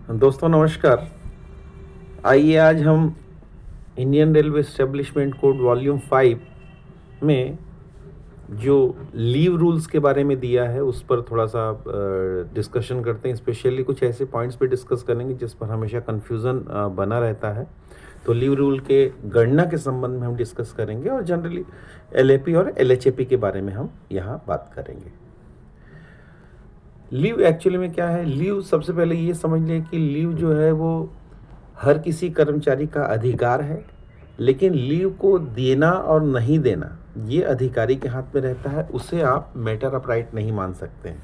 दोस्तों नमस्कार। आइए आज हम Indian railway establishment code volume 5 में जो लीव रूल्स के बारे में दिया है उस पर थोड़ा सा डिस्कशन करते हैं। स्पेशली कुछ ऐसे पॉइंट्स पे डिस्कस करेंगे जिस पर हमेशा कन्फ्यूज़न बना रहता है। तो लीव रूल के गणना के संबंध में हम डिस्कस करेंगे और जनरली एलएपी और एलएचएपी के बारे में हम यहाँ बात करेंगे। लीव एक्चुअली में क्या है? लीव सबसे पहले ये समझ लें कि लीव जो है वो हर किसी कर्मचारी का अधिकार है, लेकिन लीव को देना और नहीं देना ये अधिकारी के हाथ में रहता है। उसे आप मैटर ऑफ राइट नहीं मान सकते हैं।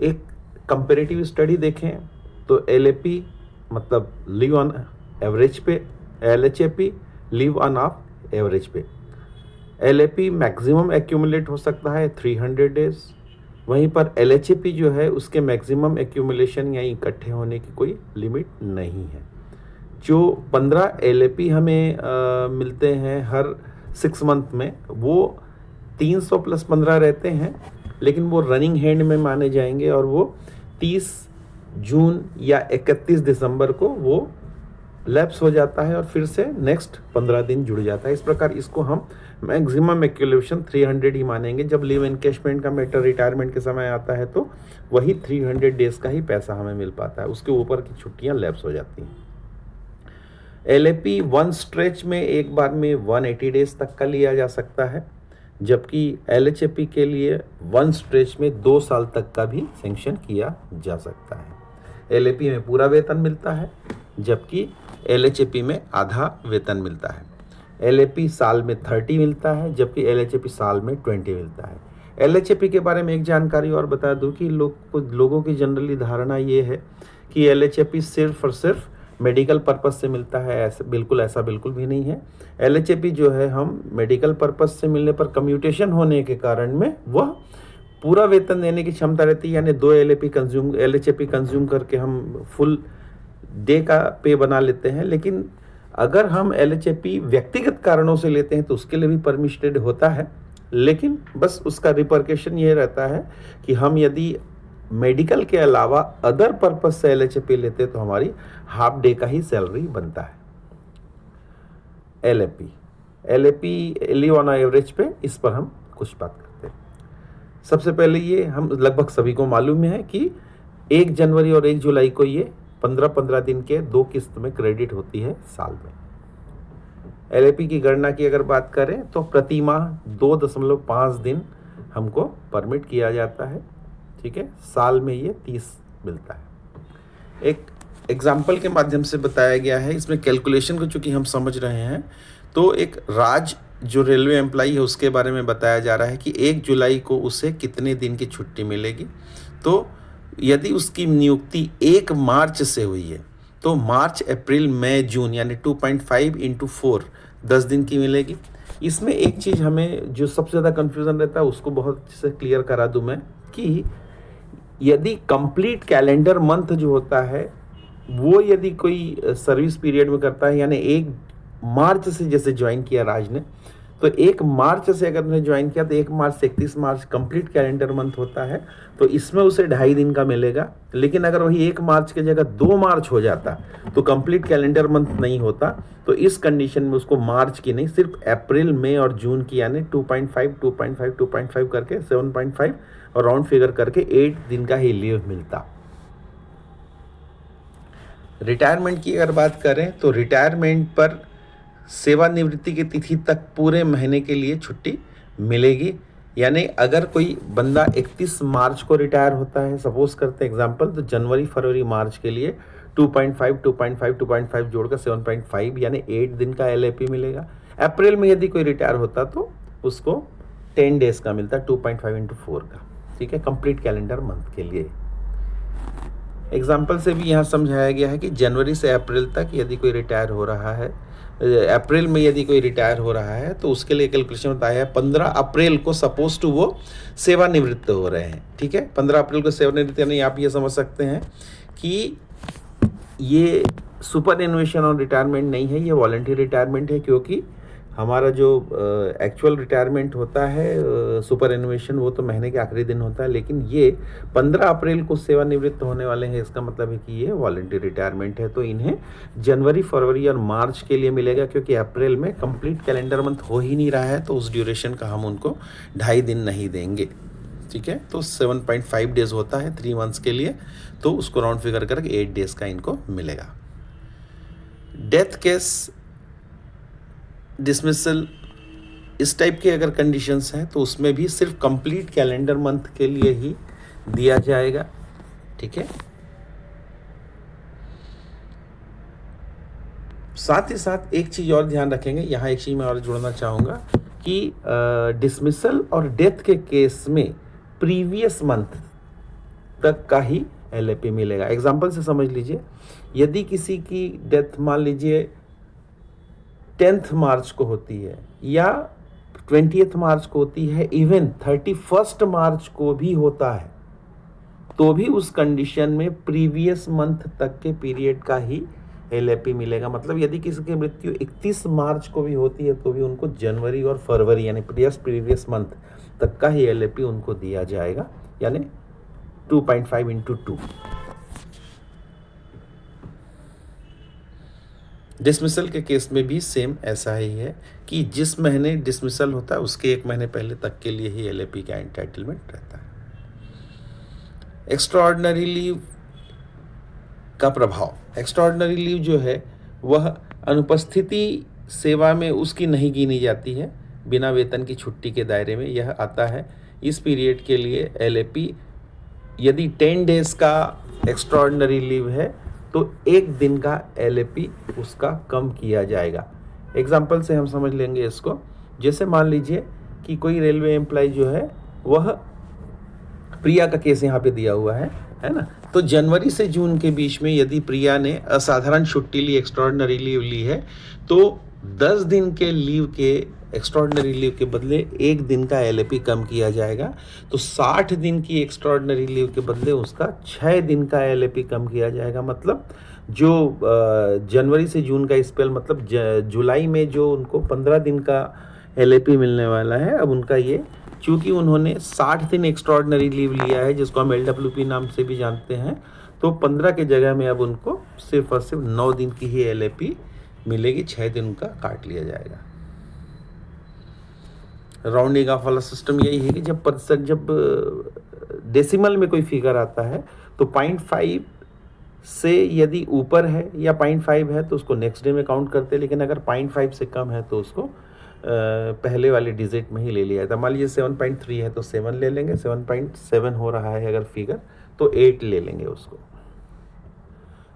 एक कंपैरेटिव स्टडी देखें तो एलएपी मतलब लीव ऑन एवरेज पे, एलएचएपी लीव ऑन ऑफ एवरेज पे। एलएपी मैक्सिमम एक्यूमुलेट हो सकता है 300 डेज, वहीं पर एलएचएपी जो है उसके मैक्सिमम एक्यूमुलेशन या इकट्ठे होने की कोई लिमिट नहीं है। जो 15 एलएपी हमें मिलते हैं हर 6 मंथ में, वो 300 + 15 रहते हैं, लेकिन वो रनिंग हैंड में माने जाएंगे और वो 30 जून या 31 दिसंबर को वो लैप्स हो जाता है और फिर से नेक्स्ट 15 दिन जुड़ जाता है। इस प्रकार इसको हम मैक्सिमम एक्यूमुलेशन 300 ही मानेंगे। जब लीव एनकैशमेंट का मैटर रिटायरमेंट के समय आता है तो वही 300 डेज का ही पैसा हमें मिल पाता है, उसके ऊपर की छुट्टियां लैप्स हो जाती हैं। एलएपी वन स्ट्रेच में एक बार में 180 डेज तक का लिया जा सकता है, जबकि एलएचएपी के लिए वन स्ट्रेच में 2 साल तक का भी सेंक्शन किया जा सकता है। एलएपी में पूरा वेतन मिलता है, जबकि एलएचएपी में आधा वेतन मिलता है। एलएपी साल में 30 मिलता है, जबकि एलएचएपी साल में 20 मिलता है। एलएचएपी के बारे में एक जानकारी और बता दूं कि लोगों की जनरली धारणा ये है कि एलएचएपी सिर्फ और सिर्फ मेडिकल पर्पस से मिलता है। ऐसा बिल्कुल भी नहीं है। एलएचएपी जो है हम मेडिकल पर्पस से मिलने पर कम्यूटेशन होने के कारण में वह पूरा वेतन देने की क्षमता रहती है, यानी 2 एलएचएपी कंज्यूम करके हम फुल डे का पे बना लेते हैं। लेकिन अगर हम एलएचएपी व्यक्तिगत कारणों से लेते हैं तो उसके लिए भी परमिटेड होता है, लेकिन बस उसका रिपरकेशन ये रहता है कि हम यदि मेडिकल के अलावा अदर पर्पस से एलएचएपी लेते हैं तो हमारी हाफ डे का ही सैलरी बनता है। एलएपी लीव ऑन एवरेज पे, इस पर हम कुछ बात करते हैं। सबसे पहले ये हम लगभग सभी को मालूम है कि 1 जनवरी और 1 जुलाई को ये 15-15 दिन के 2 किस्त में क्रेडिट होती है साल में। एलएपी की गणना की अगर बात करें तो प्रति माह 2.5 दिन हमको परमिट किया जाता है। ठीक है, साल में ये 30 मिलता है। एक एग्जाम्पल के माध्यम से बताया गया है, इसमें कैलकुलेशन को चूंकि हम समझ रहे हैं तो एक जो रेलवे एम्प्लॉई है उसके बारे में बताया जा रहा है कि 1 जुलाई को उसे कितने दिन की छुट्टी मिलेगी। तो यदि उसकी नियुक्ति 1 मार्च से हुई है तो मार्च, अप्रैल, मई, जून यानी 2.5 × 4 10 दिन की मिलेगी। इसमें एक चीज़ हमें जो सबसे ज़्यादा कन्फ्यूज़न रहता है उसको बहुत अच्छे से क्लियर करा दूं मैं कि यदि कंप्लीट कैलेंडर मंथ जो होता है वो यदि कोई सर्विस पीरियड में करता है, यानी 1 मार्च से जैसे ज्वाइन किया राज ने, तो 1 मार्च से अगर उन्हें ज्वाइन किया तो 1 मार्च से 31 मार्च कंप्लीट कैलेंडर मंथ होता है, तो इसमें उसे 2.5 दिन का मिलेगा। लेकिन अगर वही 1 मार्च की जगह 2 मार्च हो जाता तो कंप्लीट कैलेंडर मंथ नहीं होता। तो इस कंडीशन में उसको मार्च की नहीं, सिर्फ अप्रैल, मई और जून की यानी 2.5 करके 7.5 और राउंड फिगर करके 8 दिन का ही लीव मिलता। रिटायरमेंट की अगर बात करें तो रिटायरमेंट पर सेवानिवृत्ति की तिथि तक पूरे महीने के लिए छुट्टी मिलेगी। यानी अगर कोई बंदा 31 मार्च को रिटायर होता है, सपोज करते हैं एग्जांपल, तो जनवरी, फरवरी, मार्च के लिए 2.5 जोड़कर 7.5 यानी 8 दिन का एलएपी मिलेगा। अप्रैल में यदि कोई रिटायर होता तो उसको 10 डेज का मिलता, 2.5 × 4 का। ठीक है, कंप्लीट कैलेंडर मंथ के लिए। एग्जाम्पल से भी यहाँ समझाया गया है कि जनवरी से अप्रैल तक यदि कोई रिटायर हो रहा है, अप्रैल में यदि कोई रिटायर हो रहा है तो उसके लिए कैलकुलेशन बताया है 15 अप्रैल को सपोज टू वो सेवानिवृत्त हो रहे हैं। ठीक है, 15 अप्रैल को सेवानिवृत्त, यानी आप ये समझ सकते हैं कि ये सुपर एनुएशन और रिटायरमेंट नहीं है, ये वॉलंटरी रिटायरमेंट है, क्योंकि हमारा जो एक्चुअल रिटायरमेंट होता है सुपर एनुएशन, वो तो महीने के आखिरी दिन होता है, लेकिन ये 15 अप्रैल को सेवानिवृत्त होने वाले हैं। इसका मतलब है कि ये वॉलंटरी रिटायरमेंट है, तो इन्हें जनवरी, फरवरी और मार्च के लिए मिलेगा, क्योंकि अप्रैल में कंप्लीट कैलेंडर मंथ हो ही नहीं रहा है, तो उस ड्यूरेशन का हम उनको 2.5 दिन नहीं देंगे। ठीक है, तो 7.5 डेज होता है 3 मंथ्स के लिए, तो उसको राउंड फिगर करके 8 डेज का इनको मिलेगा। डेथ केस डिसमिसल, इस टाइप के अगर कंडीशंस हैं तो उसमें भी सिर्फ कंप्लीट कैलेंडर मंथ के लिए ही दिया जाएगा। ठीक है, साथ ही साथ एक चीज़ और ध्यान रखेंगे, यहाँ एक चीज़ मैं और जोड़ना चाहूँगा कि डिसमिसल और डेथ के केस में प्रीवियस मंथ तक का ही LAP मिलेगा। एग्जाम्पल से समझ लीजिए, यदि किसी की डेथ मान लीजिए 10 मार्च को होती है या 20 मार्च को होती है, इवन 31 मार्च को भी होता है, तो भी उस कंडीशन में प्रीवियस मंथ तक के पीरियड का ही LAP मिलेगा। मतलब यदि किसी की मृत्यु 31 मार्च को भी होती है तो भी उनको जनवरी और फरवरी यानी प्रीवियस मंथ तक का ही LAP उनको दिया जाएगा, यानी 2.5 into 2। डिसमिसल के केस में भी सेम ऐसा ही है कि जिस महीने डिसमिसल होता है उसके 1 महीने पहले तक के लिए ही LAP का एंटाइटलमेंट रहता है। एक्स्ट्राऑर्डिनरी लीव का प्रभाव, एक्स्ट्राऑर्डिनरी लीव जो है वह अनुपस्थिति सेवा में उसकी नहीं गिनी जाती है, बिना वेतन की छुट्टी के दायरे में यह आता है। इस पीरियड के लिए LAP यदि 10 डेज का एक्स्ट्राऑर्डिनरी लीव है तो 1 दिन का LAP उसका कम किया जाएगा। एग्जाम्पल से हम समझ लेंगे इसको, जैसे मान लीजिए कि कोई रेलवे एम्प्लॉय जो है वह, प्रिया का केस यहाँ पे दिया हुआ है ना, तो जनवरी से जून के बीच में यदि प्रिया ने असाधारण छुट्टी ली, एक्स्ट्राऑर्डिनरी लीव ली है, तो 10 दिन के लीव के एक्स्ट्राऑर्डिनरी लीव के बदले 1 दिन का LAP कम किया जाएगा। तो 60 दिन की एक्स्ट्राऑर्डिनरी लीव के बदले उसका 6 दिन का LAP कम किया जाएगा। मतलब जो जनवरी से जून का स्पेल, मतलब जुलाई में जो उनको 15 दिन का LAP मिलने वाला है, अब उनका ये, चूँकि उन्होंने 60 दिन एक्स्ट्राऑर्डिनरी लीव लिया है जिसको हम LWP नाम से भी जानते हैं, तो 15 के जगह में अब उनको सिर्फ और सिर्फ 9 दिन की ही LAP मिलेगी, 6 दिन उनका काट लिया जाएगा। राउंडिंग ऑफ वाला सिस्टम यही है कि जब डेसिमल में कोई फिगर आता है तो 0.5 से यदि ऊपर है या 0.5 है तो उसको नेक्स्ट डे में काउंट करते हैं, लेकिन अगर 0.5 से कम है तो उसको पहले वाले डिजिट में ही ले लिया जाता है। मान लीजिए 7.3 है तो 7 ले लेंगे, 7.7 हो रहा है अगर फिगर तो 8 ले लेंगे उसको।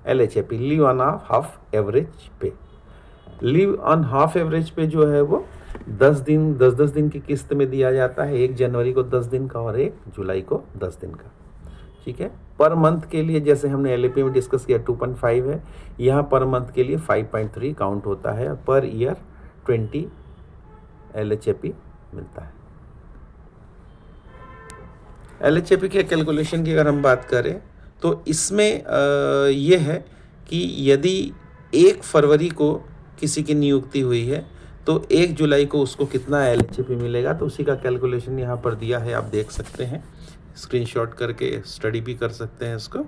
LHAP, leave on half average पे। लीव ऑन हाफ एवरेज पे जो है वो 10 दिन की किस्त में दिया जाता है, 1 जनवरी को 10 दिन का और 1 जुलाई को 10 दिन का। ठीक है, पर मंथ के लिए जैसे हमने LAP में डिस्कस किया 2.5 है, यहाँ पर मंथ के लिए 5.3 काउंट होता है, पर ईयर 20 LHAP मिलता है। LHAP के कैलकुलेशन की अगर हम बात करें तो इसमें ये है कि यदि 1 फरवरी को किसी की नियुक्ति हुई है तो 1 जुलाई को उसको कितना LHAP मिलेगा, तो उसी का कैलकुलेशन यहाँ पर दिया है, आप देख सकते हैं, स्क्रीनशॉट करके स्टडी भी कर सकते हैं इसको।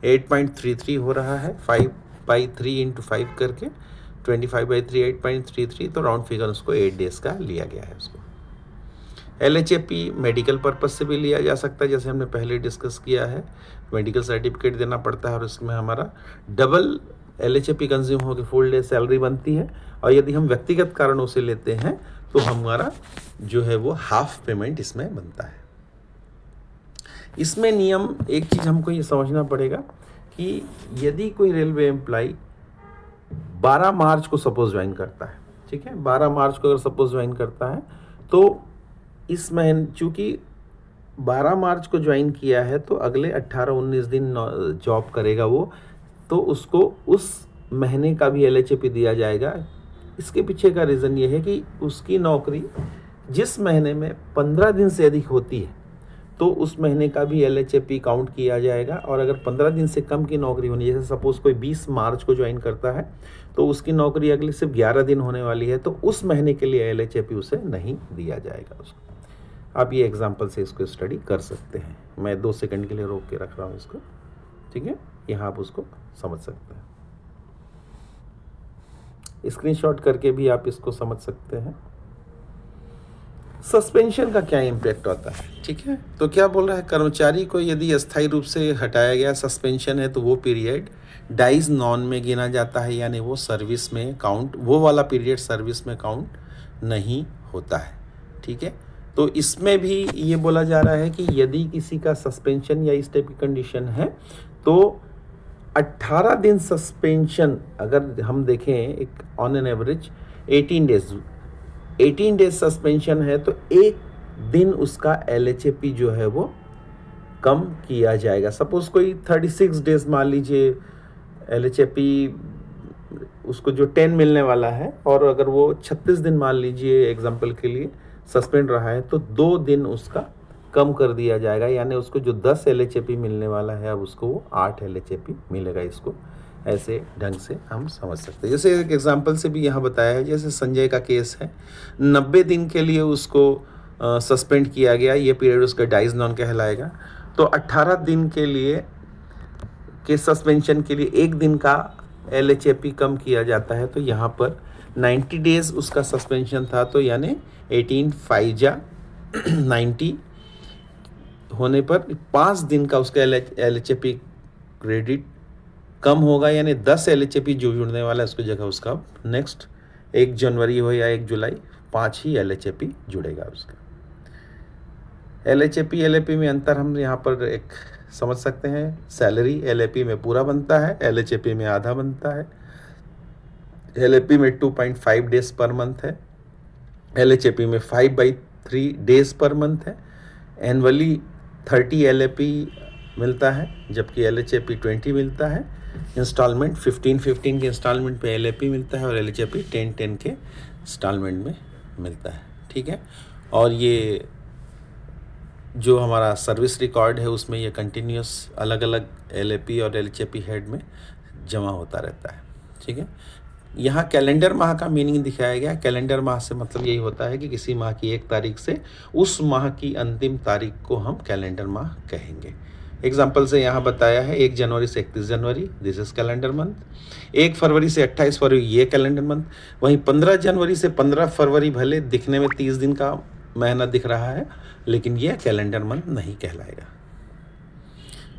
8.33 हो रहा है, 5/3 into 5 करके 25/3 8.33, तो राउंड फिगर उसको 8 डेज का लिया गया है उसको। LHAP मेडिकल पर्पस से भी लिया जा सकता है, जैसे हमने पहले डिस्कस किया है, मेडिकल सर्टिफिकेट देना पड़ता है और उसमें हमारा डबल LHAP कंज्यूम होकर फुल डे सैलरी बनती है, और यदि हम व्यक्तिगत कारणों से लेते हैं तो हमारा जो है वो हाफ पेमेंट इसमें बनता है। इसमें नियम, एक चीज़ हमको ये समझना पड़ेगा कि यदि कोई रेलवे एम्प्लॉय 12 मार्च को सपोज ज्वाइन करता है, ठीक है, 12 मार्च को अगर सपोज ज्वाइन करता है तो इस महीने, चूँकि 12 मार्च को ज्वाइन किया है तो अगले 18-19 दिन जॉब करेगा वो, तो उसको उस महीने का भी LHAP दिया जाएगा। इसके पीछे का रीज़न ये है कि उसकी नौकरी जिस महीने में 15 दिन से अधिक होती है तो उस महीने का भी LHAP काउंट किया जाएगा। और अगर 15 दिन से कम की नौकरी होनी, जैसे सपोज कोई 20 मार्च को ज्वाइन करता है तो उसकी नौकरी अगले सिर्फ 11 दिन होने वाली है, तो उस महीने के लिए LHAP उसे नहीं दिया जाएगा उसको। आप ये एग्जाम्पल से इसको स्टडी कर सकते हैं। मैं 2 सेकंड के लिए रोक के रख रहा हूँ इसको, ठीक है, यहाँ आप उसको समझ सकते हैं। स्क्रीनशॉट करके भी आप इसको समझ सकते हैं। सस्पेंशन का क्या इम्पैक्ट होता है, ठीक है। तो क्या बोल रहा है, कर्मचारी को यदि अस्थायी रूप से हटाया गया, सस्पेंशन है, तो वो पीरियड डाइज नॉन में गिना जाता है, यानी वो सर्विस में काउंट, वो वाला पीरियड सर्विस में काउंट नहीं होता है, ठीक है। तो इसमें भी ये बोला जा रहा है कि यदि किसी का सस्पेंशन या इस टाइप की कंडीशन है तो 18 दिन सस्पेंशन, अगर हम देखें एक on an average 18 days suspension है तो एक दिन उसका LHAP जो है वो कम किया जाएगा। सपोज कोई 36 डेज मान लीजिए LHAP उसको जो 10 मिलने वाला है, और अगर वो 36 दिन मान लीजिए एग्जांपल के लिए सस्पेंड रहा है, तो 2 दिन उसका कम कर दिया जाएगा, यानी उसको जो 10 LHAP मिलने वाला है अब उसको वो 8 LHAP मिलेगा। इसको ऐसे ढंग से हम समझ सकते हैं। जैसे एक एग्जांपल से भी यहाँ बताया है, जैसे संजय का केस है, 90 दिन के लिए उसको सस्पेंड किया गया, ये पीरियड उसका डाइज नॉन कहलाएगा। तो 18 दिन के लिए के सस्पेंशन के लिए एक दिन का LHAP कम किया जाता है। तो यहाँ पर 90 डेज उसका सस्पेंशन था, तो यानी 18 5 जा 90 होने पर 5 दिन का उसका LHAP क्रेडिट कम होगा, यानी 10 LHAP जो जुड़ने वाला है उसकी जगह उसका नेक्स्ट 1 जनवरी हो या 1 जुलाई 5 ही LHAP जुड़ेगा उसका। LHAP LAP में अंतर हम यहाँ पर एक समझ सकते हैं। सैलरी LAP में पूरा बनता है, LHAP में आधा बनता है। LAP में 2.5 डेज पर मंथ है, LHAP में 5/3 डेज पर मंथ है। एनुअली 30 LAP मिलता है, जबकि LHAP 20 मिलता है। इंस्टॉलमेंट 15 के इंस्टॉलमेंट पे LAP मिलता है, और LHAP 10 के इंस्टॉलमेंट में मिलता है, ठीक है। और ये जो हमारा सर्विस रिकॉर्ड है उसमें ये कंटिन्यूस अलग अलग LAP और LHAP हेड में जमा होता रहता है, ठीक है। यहाँ कैलेंडर माह का मीनिंग दिखाया गया। कैलेंडर माह से मतलब यही होता है कि किसी माह की 1 तारीख से उस माह की अंतिम तारीख को हम कैलेंडर माह कहेंगे। एग्जाम्पल से यहाँ बताया है 1 जनवरी से 31 जनवरी, दिस इज कैलेंडर मंथ। 1 फरवरी से 28 फरवरी, ये कैलेंडर मंथ। वहीं 15 जनवरी से 15 फरवरी भले दिखने में 30 दिन का महीना दिख रहा है, लेकिन ये कैलेंडर मंथ नहीं कहलाएगा।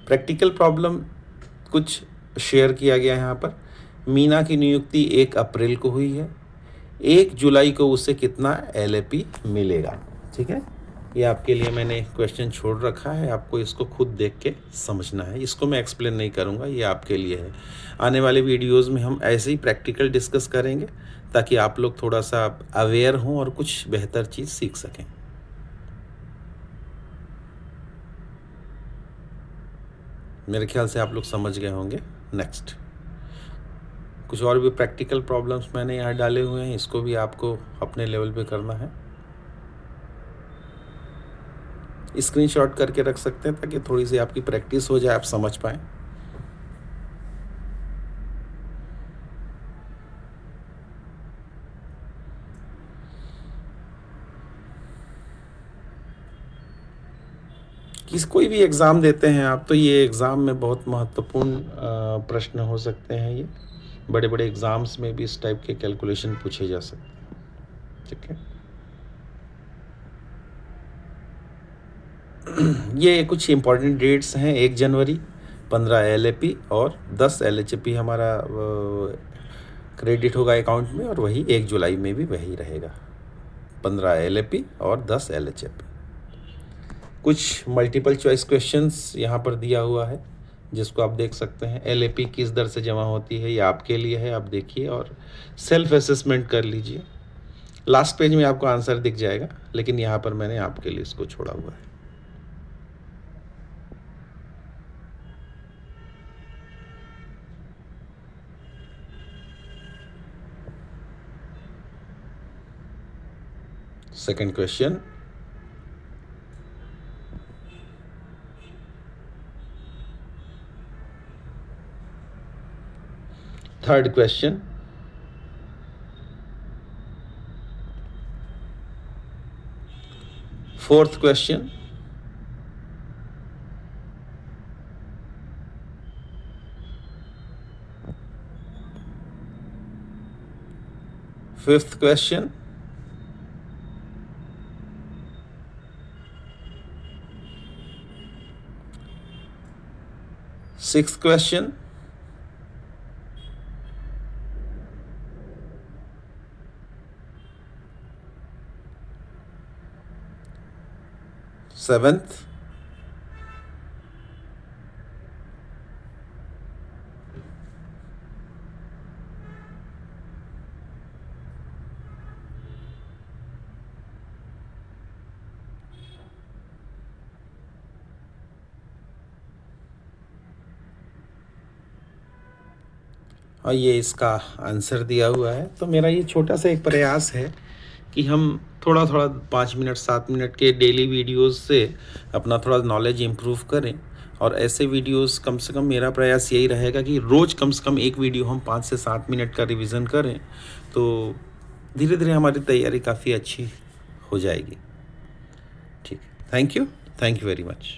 प्रैक्टिकल प्रॉब्लम कुछ शेयर किया गया है यहाँ पर। मीना की नियुक्ति 1 अप्रैल को हुई है, 1 जुलाई को उसे कितना LAP मिलेगा, ठीक है। ये आपके लिए मैंने क्वेश्चन छोड़ रखा है, आपको इसको खुद देख के समझना है। इसको मैं एक्सप्लेन नहीं करूँगा, ये आपके लिए है। आने वाले वीडियोज़ में हम ऐसे ही प्रैक्टिकल डिस्कस करेंगे ताकि आप लोग थोड़ा सा अवेयर हों और कुछ बेहतर चीज़ सीख सकें। मेरे ख्याल से आप लोग समझ गए होंगे। नेक्स्ट कुछ और भी प्रैक्टिकल प्रॉब्लम्स मैंने यहाँ डाले हुए हैं, इसको भी आपको अपने लेवल पे करना है। स्क्रीनशॉट करके रख सकते हैं ताकि थोड़ी सी आपकी प्रैक्टिस हो जाए, आप समझ पाएँ। कोई भी एग्ज़ाम देते हैं आप, तो ये एग्ज़ाम में बहुत महत्वपूर्ण प्रश्न हो सकते हैं। ये बड़े बड़े एग्ज़ाम्स में भी इस टाइप के कैलकुलेशन पूछे जा सकते हैं, ठीक है। ये कुछ इम्पॉर्टेंट डेट्स हैं। 1 जनवरी, 15 LAP और 10 LHAP हमारा क्रेडिट होगा अकाउंट में, और वही 1 जुलाई में भी वही रहेगा, 15 LAP और 10 LHAP। कुछ मल्टीपल चॉइस क्वेश्चंस यहाँ पर दिया हुआ है जिसको आप देख सकते हैं। LAP किस दर से जमा होती है, ये आपके लिए है, आप देखिए और सेल्फ असेसमेंट कर लीजिए। लास्ट पेज में आपको आंसर दिख जाएगा, लेकिन यहाँ पर मैंने आपके लिए इसको छोड़ा हुआ है। Second question, third question, fourth question, fifth question, sixth question, seventh, और ये इसका आंसर दिया हुआ है। तो मेरा ये छोटा सा एक प्रयास है कि हम थोड़ा थोड़ा 5 मिनट 7 मिनट के डेली वीडियोस से अपना थोड़ा नॉलेज इम्प्रूव करें, और ऐसे वीडियोस कम से कम मेरा प्रयास यही रहेगा कि रोज़ कम से कम एक वीडियो हम 5 से 7 मिनट का रिवीजन करें, तो धीरे धीरे हमारी तैयारी काफ़ी अच्छी हो जाएगी। ठीक, थैंक यू वेरी मच।